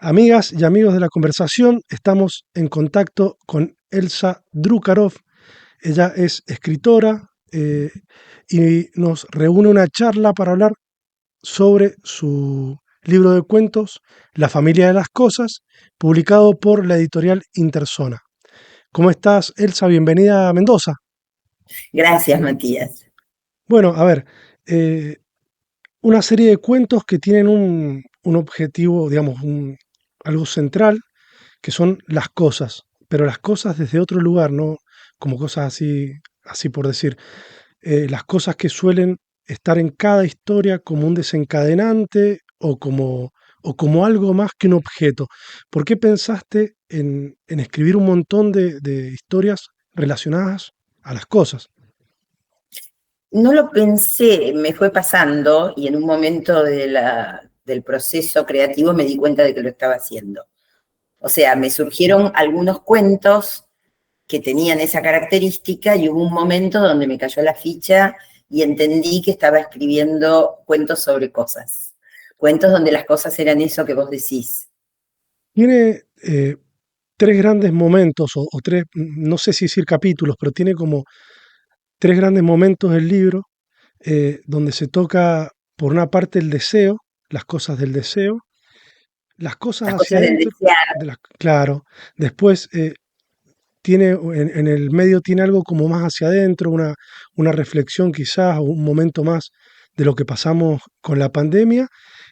Amigas y amigos de la conversación, estamos en contacto con Elsa Drukarov. Ella es escritora y nos reúne una charla para hablar sobre su libro de cuentos, La familia de las cosas, publicado por la editorial Interzona. ¿Cómo estás, Elsa? Bienvenida a Mendoza. Gracias, Matías. Bueno, a ver, eh, una serie de cuentos que tienen un objetivo, digamos, algo central, que son las cosas, pero las cosas desde otro lugar, no como cosas así por decir. Las cosas que suelen estar en cada historia como un desencadenante o como algo más que un objeto. ¿Por qué pensaste en escribir un montón de historias relacionadas a las cosas? No lo pensé, me fue pasando y en un momento del proceso creativo me di cuenta de que lo estaba haciendo. O sea, me surgieron algunos cuentos que tenían esa característica y hubo un momento donde me cayó la ficha y entendí que estaba escribiendo cuentos sobre cosas. Cuentos donde las cosas eran eso que vos decís. Tiene tres grandes momentos, o tres, no sé si decir capítulos, pero tiene como tres grandes momentos del libro donde se toca por una parte el deseo, las cosas del deseo, las cosas Las hacia cosas del adentro, desear. claro, después tiene en el medio tiene algo como más hacia adentro, una reflexión quizás, o un momento más de lo que pasamos con la pandemia,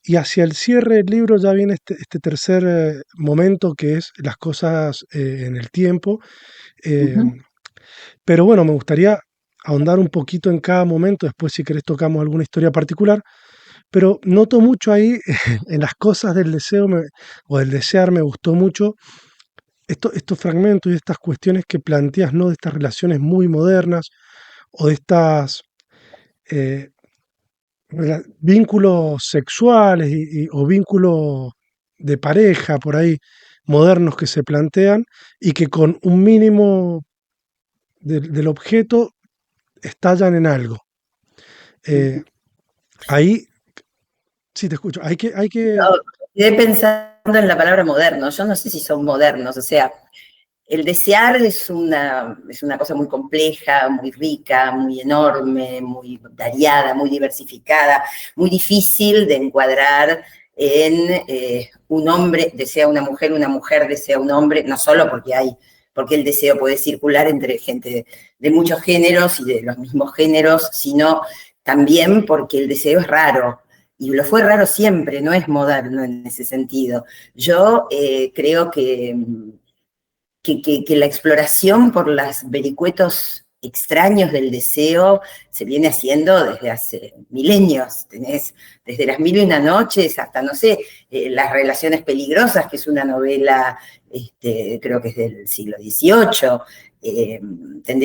y hacia el cierre del libro ya viene este tercer momento que es las cosas en el tiempo. eh, Uh-huh. pero bueno, me gustaría ahondar un poquito en cada momento, después si querés tocamos alguna historia particular, pero noto mucho ahí en las cosas del deseo o del desear, me gustó mucho estos fragmentos y estas cuestiones que planteas, ¿no? De estas relaciones muy modernas o de estas eh, vínculos sexuales o vínculos de pareja por ahí modernos que se plantean y que con un mínimo del objeto estallan en algo. Eh, ahí, sí te escucho, hay que. Quedé pensando en la palabra moderno. Yo no sé si son modernos, o sea, el desear es una cosa muy compleja, muy rica, muy enorme, muy variada, muy diversificada, muy difícil de encuadrar en un hombre desea una mujer desea un hombre, no solo porque el deseo puede circular entre gente de muchos géneros y de los mismos géneros, sino también porque el deseo es raro. Y lo fue raro siempre, no es moderno en ese sentido. Yo creo que la exploración por los vericuetos extraños del deseo se viene haciendo desde hace milenios. Tenés desde las mil y una noches hasta, no sé, Las relaciones peligrosas, que es una novela, creo que es del siglo XVIII.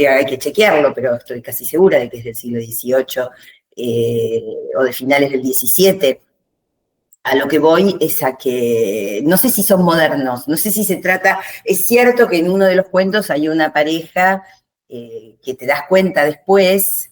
Hay que chequearlo, pero estoy casi segura de que es del siglo XVIII, o de finales del XVII. A lo que voy es a que no sé si son modernos, no sé si se trata, es cierto que en uno de los cuentos hay una pareja que te das cuenta después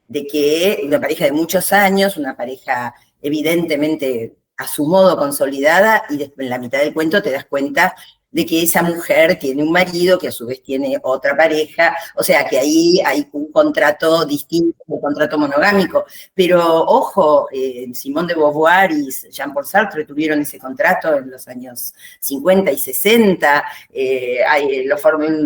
de que una pareja de muchos años, una pareja evidentemente a su modo consolidada, y en la mitad del cuento te das cuenta de que esa mujer tiene un marido que a su vez tiene otra pareja, o sea que ahí hay un contrato distinto, un contrato monogámico. Pero ojo, Simone de Beauvoir y Jean-Paul Sartre tuvieron ese contrato en los años 50 y 60,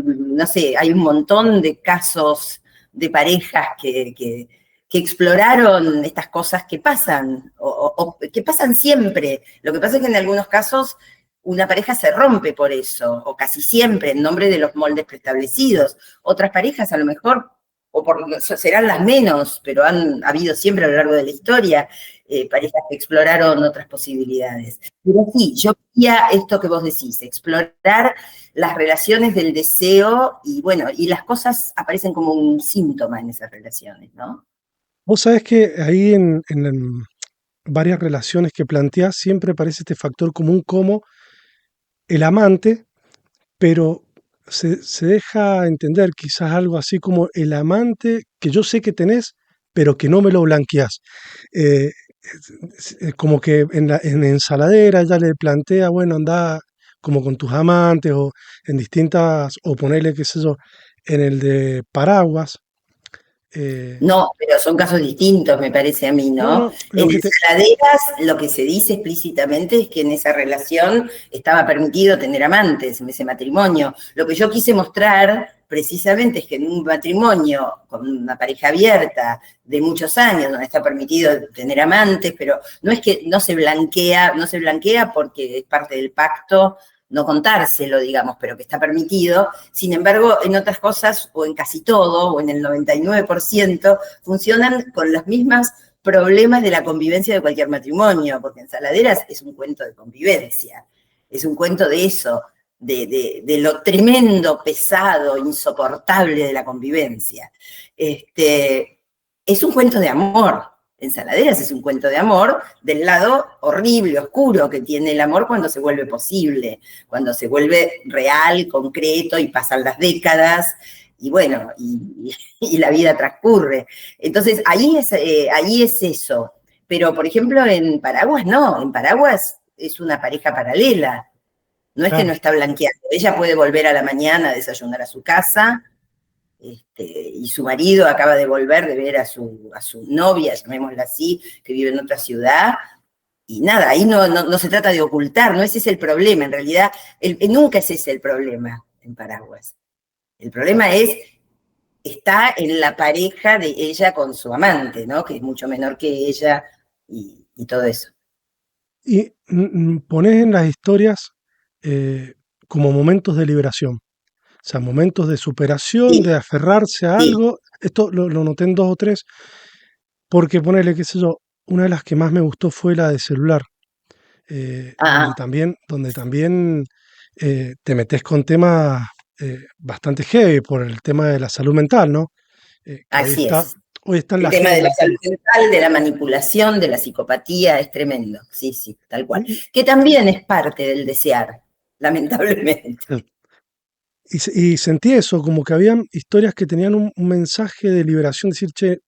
no sé, hay un montón de casos de parejas que exploraron estas cosas que pasan, o que pasan siempre. Lo que pasa es que en algunos casos una pareja se rompe por eso, o casi siempre en nombre de los moldes preestablecidos. Otras parejas a lo mejor, serán las menos, pero han habido siempre a lo largo de la historia parejas que exploraron otras posibilidades. Pero sí, yo quería esto que vos decís, explorar las relaciones del deseo y bueno, y las cosas aparecen como un síntoma en esas relaciones, ¿no? Vos sabés que ahí en varias relaciones que planteás siempre aparece este factor común como el amante, pero se deja entender quizás algo así como el amante que yo sé que tenés, pero que no me lo blanqueás. como que en Ensaladera ella le plantea, bueno, anda como con tus amantes o en distintas, o ponerle, qué sé yo, en el de Paraguas. eh, No, pero son casos distintos, me parece a mí, no, ¿no? no, lo En que te, Ensaladeras lo que se dice explícitamente es que en esa relación estaba permitido tener amantes, en ese matrimonio. Lo que yo quise mostrar precisamente es que en un matrimonio con una pareja abierta de muchos años, donde está permitido tener amantes, pero no es que no se blanquea porque es parte del pacto no contárselo, digamos, pero que está permitido. Sin embargo, en otras cosas, o en casi todo, o en el 99%, funcionan con los mismos problemas de la convivencia de cualquier matrimonio, porque Ensaladeras es un cuento de convivencia, es un cuento de eso, de lo tremendo, pesado, insoportable de la convivencia. Es un cuento de amor, Ensaladeras es un cuento de amor del lado horrible, oscuro que tiene el amor cuando se vuelve posible, cuando se vuelve real, concreto y pasan las décadas y bueno, y la vida transcurre. Entonces ahí es eso. Pero por ejemplo en Paraguas no, en Paraguas es una pareja paralela. No es que no claro, está blanqueando. Ella puede volver a la mañana a desayunar a su casa, y su marido acaba de volver de ver a su novia, llamémosla así, que vive en otra ciudad, y nada, ahí no se trata de ocultar, no ese es el problema, en realidad nunca ese es el problema en Paraguas. El problema está en la pareja de ella con su amante, ¿no? Que es mucho menor que ella y todo eso. y pones en las historias eh, como momentos de liberación, o sea, momentos de superación, de Sí, aferrarse a sí, algo. Esto lo noté en dos o tres, porque ponerle, qué sé yo, una de las que más me gustó fue la de celular, ah, donde también te metes con temas bastante heavy por el tema de la salud mental, ¿no? Que así es. hoy está en la El tema de la agenda. salud mental, de la manipulación, de la psicopatía, es tremendo. Sí, sí, tal cual. Y, Que también es parte del desear, lamentablemente. y sentí eso, como que habían historias que tenían un mensaje de liberación, decir, che,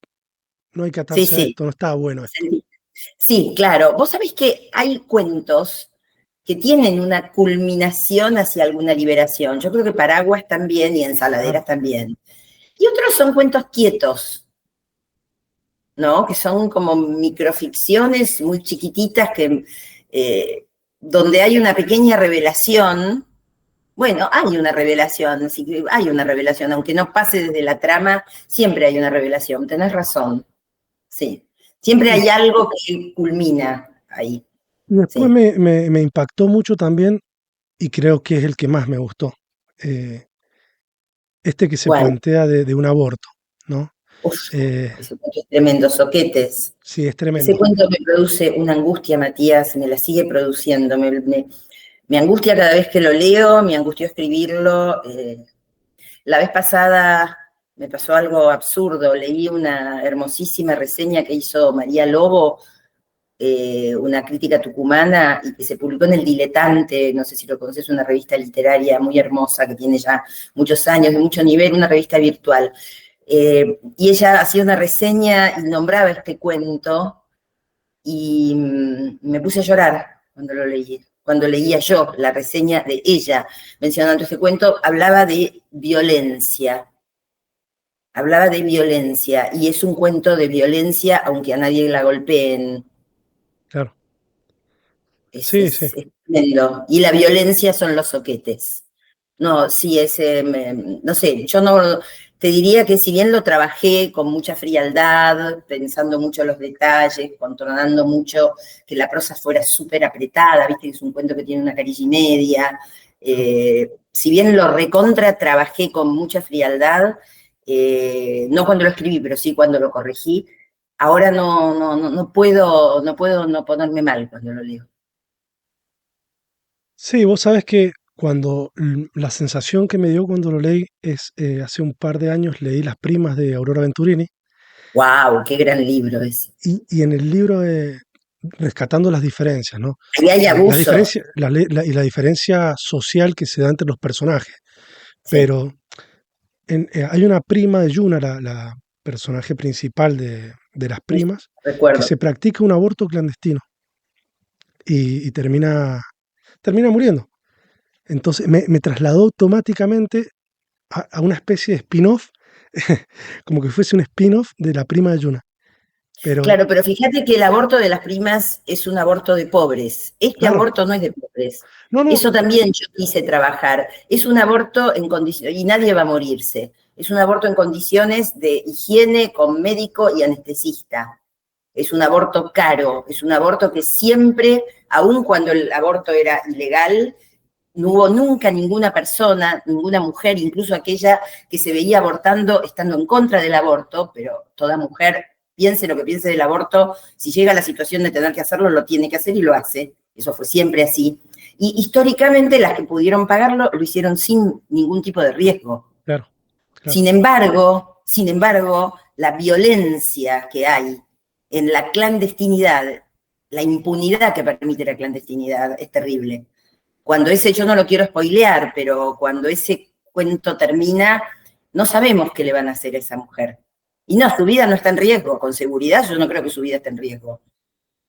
no hay que Sí, atarse a sí. esto, no está bueno esto. Sí, claro. Vos sabés que hay cuentos que tienen una culminación hacia alguna liberación. Yo creo que Paraguas también y Claro, Ensaladeras también. Y otros son cuentos quietos, ¿no? Que son como microficciones muy chiquititas eh, donde hay una pequeña revelación. Bueno, hay una revelación, aunque no pase desde la trama, siempre hay una revelación, tenés razón, sí. Siempre y, hay algo que culmina ahí, y después sí. me impactó mucho también, y creo que es el que más me gustó, eh, este que se ¿Cuál? plantea de un aborto, ¿no? Uf, Eh, ese cuento es tremendo, Soquetes. sí, es Ese tremendo. cuento me produce una angustia, Matías, me la sigue produciendo, me angustia cada vez que lo leo, me angustió escribirlo. La vez pasada me pasó algo absurdo, leí una hermosísima reseña que hizo María Lobo, una crítica tucumana, y que se publicó en El Diletante, no sé si lo conoces, una revista literaria muy hermosa que tiene ya muchos años, de mucho nivel, una revista virtual. Y ella hacía una reseña y nombraba este cuento, y me puse a llorar cuando lo leí. Cuando leía yo la reseña de ella mencionando este cuento, hablaba de violencia, y es un cuento de violencia, aunque a nadie la golpeen. Claro. Es, Sí, sí. es, es tremendo. Y la violencia son los soquetes. No, sí, no sé, yo no te diría que si bien lo trabajé con mucha frialdad, pensando mucho en los detalles, controlando mucho que la prosa fuera súper apretada, viste que es un cuento que tiene una carilla y media, Claro. si bien lo recontra trabajé con mucha frialdad, no cuando lo escribí, pero sí cuando lo corregí, ahora no puedo no ponerme mal cuando lo leo. Sí, vos sabes que cuando la sensación que me dio cuando lo leí es, hace un par de años leí Las primas de Aurora Venturini ¡Wow! ¡Qué gran libro ese! y en el libro rescatando las diferencias, ¿no? Ahí hay Las abuso. diferencias, y la diferencia social que se da entre los personajes. Sí, Pero hay una prima de Yuna, la personaje principal de las Sí, primas, que recuerdo. se practica un aborto clandestino y termina muriendo. Entonces me trasladó automáticamente a una especie de spin-off, como que fuese un spin-off de la prima de Yuna. Pero, Claro, pero fíjate que el aborto de las primas es un aborto de pobres. Este claro, aborto no es de pobres. no, no, Eso también yo quise trabajar. Es un aborto en condiciones, y nadie va a morirse. Es un aborto en condiciones de higiene con médico y anestesista. Es un aborto caro, es un aborto que siempre, aun cuando el aborto era ilegal, no hubo nunca ninguna persona, ninguna mujer, incluso aquella que se veía abortando estando en contra del aborto, pero toda mujer, piense lo que piense del aborto, si llega a la situación de tener que hacerlo, lo tiene que hacer y lo hace. Eso fue siempre así. Y históricamente las que pudieron pagarlo lo hicieron sin ningún tipo de riesgo. claro, claro, Sin embargo, la violencia que hay en la clandestinidad, la impunidad que permite la clandestinidad es terrible. Cuando yo no lo quiero spoilear, pero cuando ese cuento termina, no sabemos qué le van a hacer a esa mujer. Y no, su vida no está en riesgo, con seguridad yo no creo que su vida esté en riesgo.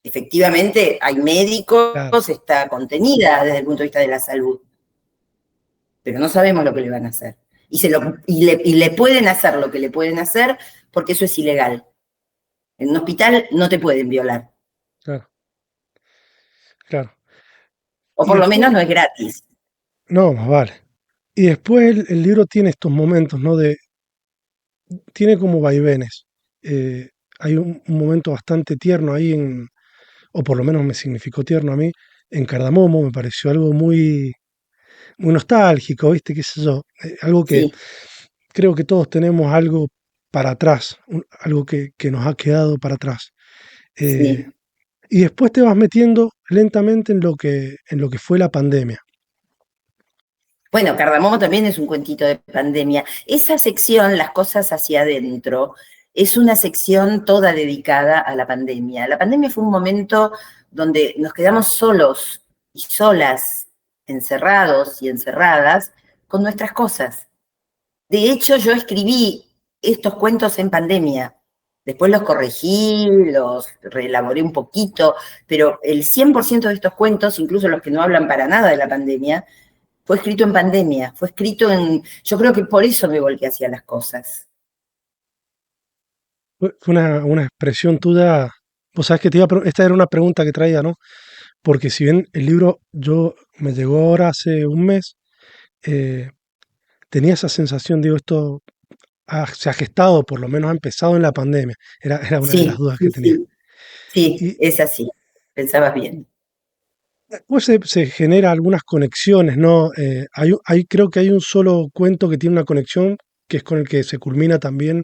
Efectivamente, hay claro, médicos, está contenida desde el punto de vista de la salud, pero no sabemos lo que le van a hacer. Y le pueden hacer lo que le pueden hacer porque eso es ilegal. En un hospital no te pueden violar, claro, claro. o Y por lo después, menos no es gratis. no, más vale. Y después el libro tiene estos momentos, ¿no? Tiene como vaivenes. Hay un momento bastante tierno ahí o por lo menos me significó tierno a mí, en Cardamomo, me pareció algo muy nostálgico, ¿viste? ¿Qué sé yo? Algo que Sí, creo que todos tenemos algo para atrás, algo que nos ha quedado para atrás. Eh, sí. y después te vas metiendo lentamente en lo que fue la pandemia. Bueno, Cardamomo también es un cuentito de pandemia. Esa sección, Las cosas hacia adentro, es una sección toda dedicada a la pandemia. La pandemia fue un momento donde nos quedamos solos y solas, encerrados y encerradas con nuestras cosas. De hecho, yo escribí estos cuentos en pandemia. Después los corregí, los reelaboré un poquito, pero el 100% de estos cuentos, incluso los que no hablan para nada de la pandemia, fue escrito en pandemia, yo creo que por eso me volqué hacia las cosas. Fue una expresión tuya. Vos sabés que esta era una pregunta que traía, ¿no? Porque si bien el libro me llegó ahora hace un mes, eh, tenía esa sensación, digo, esto se ha gestado, por lo menos ha empezado en la pandemia. Era una de las Sí, dudas que sí, tenía. sí, sí, Y es así, pensabas bien. después se genera algunas conexiones, ¿no? Creo que hay un solo cuento que tiene una conexión, que es con el que se culmina también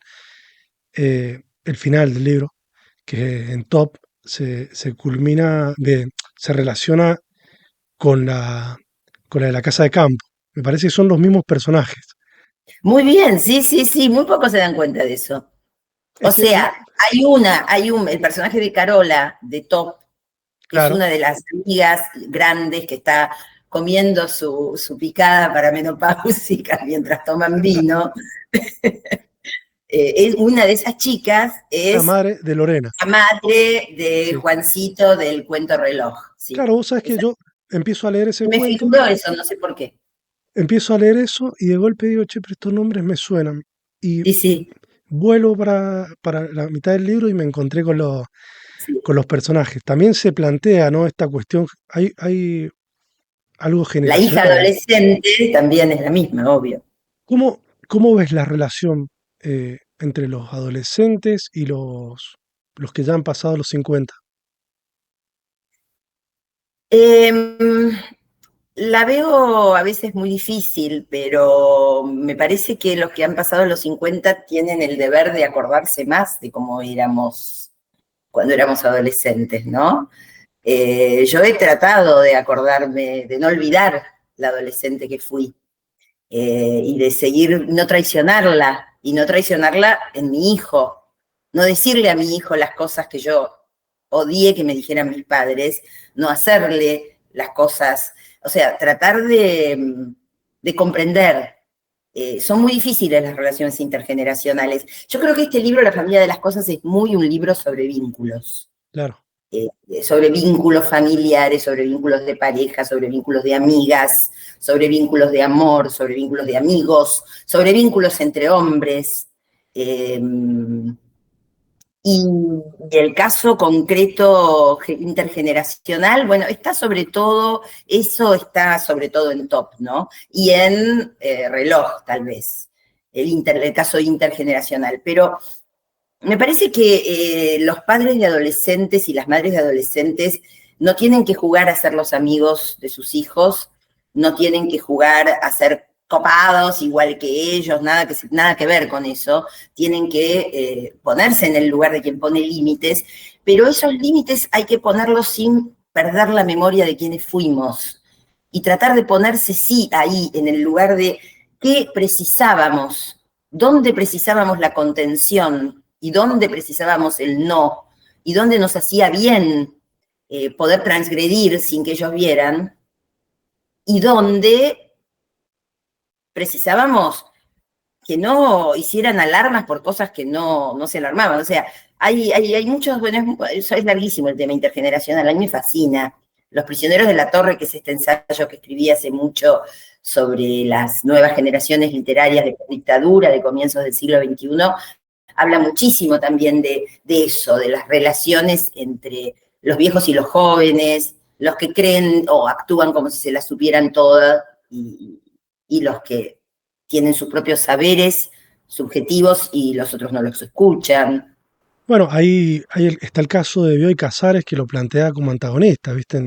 el final del libro, que en Top se culmina, se relaciona con con la de la casa de campo. Me parece que son los mismos personajes. Muy bien, sí, sí, sí, muy pocos se dan cuenta de eso. O Es que, sea, el personaje de Carola, de Top, que es claro, una de las amigas grandes que está comiendo su picada para menopáusica mientras toman vino, es una de esas chicas, la es madre de Lorena. la madre de Sí. Juancito del cuento reloj, sí. Claro, vos sabés que Esa- yo empiezo a leer ese me cuento, figuró eso, no sé por qué. empiezo a leer eso y de golpe digo, che, pero estos nombres me suenan. Y Sí, sí, vuelo para la mitad del libro y me encontré sí. con los personajes. También se plantea, ¿no? Esta cuestión, hay algo La hija generacional ahí. adolescente también es la misma, obvio. ¿Cómo ves la relación entre los adolescentes y los que ya han pasado los 50? Em, la veo a veces muy difícil, pero me parece que los que han pasado los 50 tienen el deber de acordarse más de cómo éramos cuando éramos adolescentes, ¿no? Yo he tratado de acordarme, de no olvidar la adolescente que fui, y de seguir, no traicionarla, y no traicionarla en mi hijo, no decirle a mi hijo las cosas que yo odié que me dijeran mis padres, no hacerle las cosas, o sea, tratar de comprender. son muy difíciles las relaciones intergeneracionales. Yo creo que este libro, La familia de las cosas, es muy un libro sobre vínculos. Claro. Sobre vínculos familiares, sobre vínculos de pareja, sobre vínculos de amigas, sobre vínculos de amor, sobre vínculos de amigos, sobre vínculos entre hombres. Eh, y el caso concreto intergeneracional, bueno, está sobre todo, eso está sobre todo en Top, ¿no? Y en Reloj, tal vez, el caso intergeneracional. Pero me parece que los padres de adolescentes y las madres de adolescentes no tienen que jugar a ser los amigos de sus hijos, no tienen que jugar a ser copados igual que ellos, nada que ver con eso. Tienen que ponerse en el lugar de quien pone límites, pero esos límites hay que ponerlos sin perder la memoria de quienes fuimos y tratar de ponerse sí ahí, en el lugar de qué precisábamos, dónde precisábamos la contención y dónde precisábamos el no, y dónde nos hacía bien poder transgredir sin que ellos vieran, y dónde precisábamos que no hicieran alarmas por cosas que no se alarmaban. O sea, hay muchos, bueno, eso es larguísimo el tema intergeneracional, a mí me fascina. Los prisioneros de la torre, que es este ensayo que escribí hace mucho sobre las nuevas generaciones literarias de dictadura de comienzos del siglo XXI, habla muchísimo también de eso, de las relaciones entre los viejos y los jóvenes, los que creen o actúan como si se las supieran todas y los que tienen sus propios saberes subjetivos y los otros no los escuchan. Bueno, ahí está el caso de Bioy Casares que lo plantea como antagonista, ¿viste?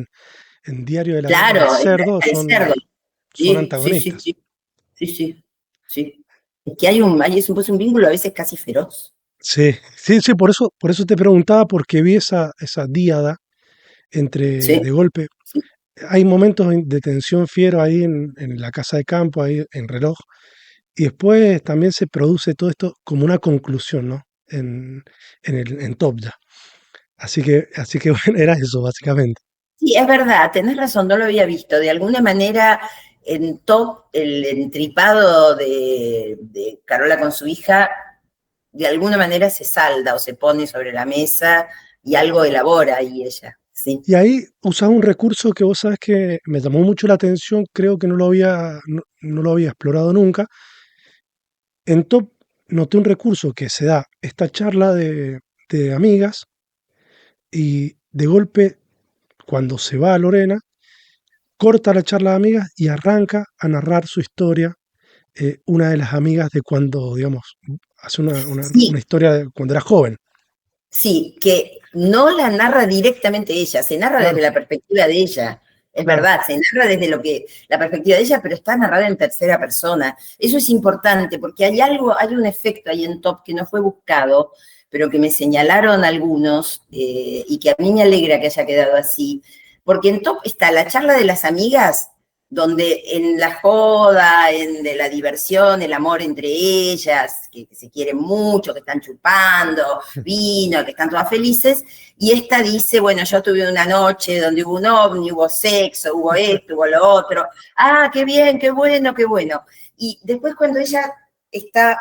En Diario de la Guerra del Claro, Cerdo el cerdo. son Sí, sí, sí, antagonistas. sí, sí, sí, sí. Es que es un vínculo a veces casi feroz. Sí, sí, sí, por eso te preguntaba, porque vi esa díada entre, Sí, de golpe, sí. hay momentos de tensión fiero ahí en la casa de campo, ahí en Reloj, y después también se produce todo esto como una conclusión, ¿no? En Top ya. Así que bueno, era eso, básicamente. Sí, es verdad, tenés razón, no lo había visto. De alguna manera, en Top, el entripado de Carola con su hija, de alguna manera se salda o se pone sobre la mesa y algo elabora ahí ella, sí. Y ahí usaba un recurso que vos sabes que me llamó mucho la atención, creo que no lo había explorado nunca. En Top noté un recurso que se da esta charla de amigas y de golpe, cuando se va Lorena, corta la charla de amigas y arranca a narrar su historia, una de las amigas de cuando, digamos, hace una Sí, historia de cuando era joven. sí, que no la narra directamente ella, se narra desde Claro, la perspectiva de ella. Es claro. verdad, se narra desde la perspectiva de ella, pero está narrada en tercera persona. Eso es importante porque hay un efecto ahí en Top que no fue buscado, pero que me señalaron algunos y que a mí me alegra que haya quedado así. Porque en Top está la charla de las amigas, donde en la joda, de la diversión, el amor entre ellas, que se quieren mucho, que están chupando vino, que están todas felices, y esta dice, bueno, yo tuve una noche donde hubo un ovni, hubo sexo, hubo esto, hubo lo otro, ah, qué bien, qué bueno, qué bueno. Y después cuando ella está,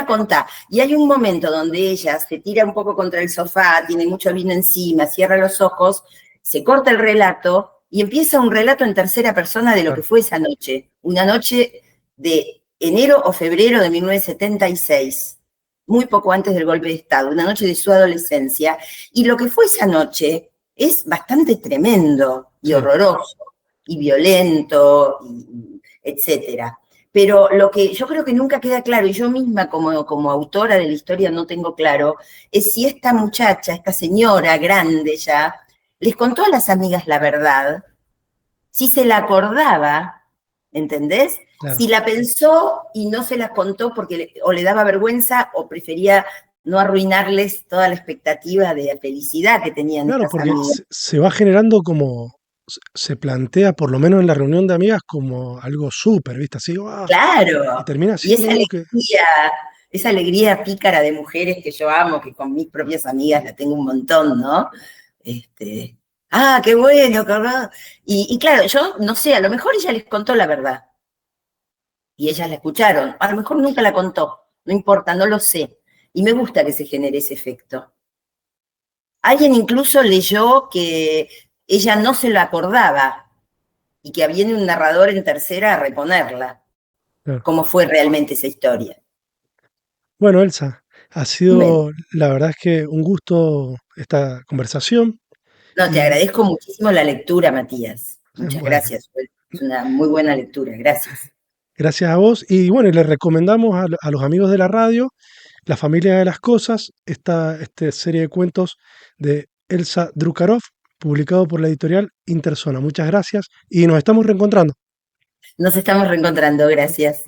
contá, y hay un momento donde ella se tira un poco contra el sofá, tiene mucho vino encima, cierra los ojos, se corta el relato y empieza un relato en tercera persona de lo que Claro. fue esa noche, una noche de enero o febrero de 1976, muy poco antes del golpe de Estado, una noche de su adolescencia, y lo que fue esa noche es bastante tremendo y Sí. horroroso y violento, etcétera. Pero lo que yo creo que nunca queda claro, y yo misma como autora de la historia no tengo claro, es si esta muchacha, esta señora grande ya, les contó a las amigas la verdad, si se la acordaba, ¿entendés? Claro. Si la pensó y no se las contó porque o le daba vergüenza o prefería no arruinarles toda la expectativa de felicidad que tenían Claro, estas porque amigas. se va generando como, se plantea, por lo menos en la reunión de amigas, como algo súper, ¿viste? Así, ¡ah! Y Claro, termina y siendo algo que, esa alegría pícara de mujeres que yo amo, que con mis propias amigas la tengo un montón, ¿no? Este, ah, qué bueno, qué horror. Y claro, yo no sé, a lo mejor ella les contó la verdad. y ellas la escucharon. A lo mejor nunca la contó, no importa, no lo sé. Y me gusta que se genere ese efecto. Alguien incluso leyó que ella no se lo acordaba y que viene un narrador en tercera a reponerla, claro. cómo fue realmente esa historia. Bueno, Elsa, ha Bueno, sido, la verdad es que un gusto esta conversación no, te y agradezco muchísimo la lectura, Matías. Muchas bueno, gracias. Es una muy buena lectura. Gracias. gracias a vos. Y bueno, y les recomendamos a los amigos de la radio La familia de las cosas, esta serie de cuentos de Elsa Drukarov, publicado por la editorial Interzona. Muchas gracias y nos estamos reencontrando. Nos estamos reencontrando. Gracias.